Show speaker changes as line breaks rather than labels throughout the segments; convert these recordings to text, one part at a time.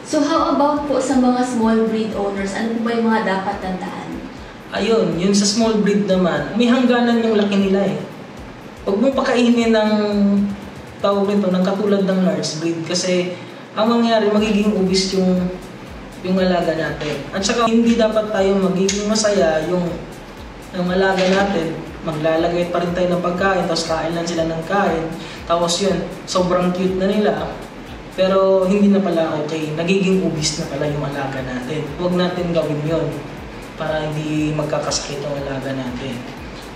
So how about po sa mga small breed owners? Ano po ba yung mga dapat tandaan?
Ayun, yun sa small breed naman, may hangganan yung laki nila eh. Huwag mong pakainin ng tawag nito, ng katulad ng large breed kasi ang mangyari, magiging obese yung alaga natin. At saka hindi dapat tayo magiging masaya yung alaga natin. Maglalagay pa rin tayo ng pagkain, tapos kain lang sila ng kain. Tapos yun, sobrang cute na nila. Pero hindi na pala okay, nagiging obese na pala yung alaga natin. Huwag natin gawin yun para hindi magkakasakit yung alaga natin.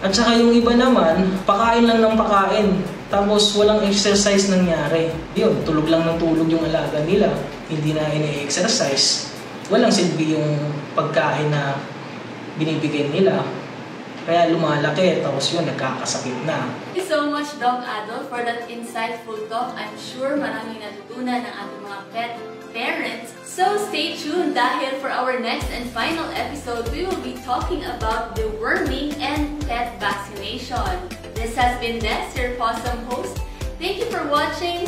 At saka yung iba naman, pakain lang ng pakain, tapos walang exercise nangyari. Yun, tulog lang ng tulog yung alaga nila, hindi na ini-exercise. Walang silbi yung pagkain na binibigay nila. Kaya lumalaki, tapos yun, nagkakasakit na.
Thank you so much, Doc Adol, for that insightful talk. I'm sure maraming natutunan ng ating mga pet parents. So stay tuned dahil for our next and final episode, we will be talking about deworming and pet vaccination. This has been Des, your Possum host. Thank you for watching.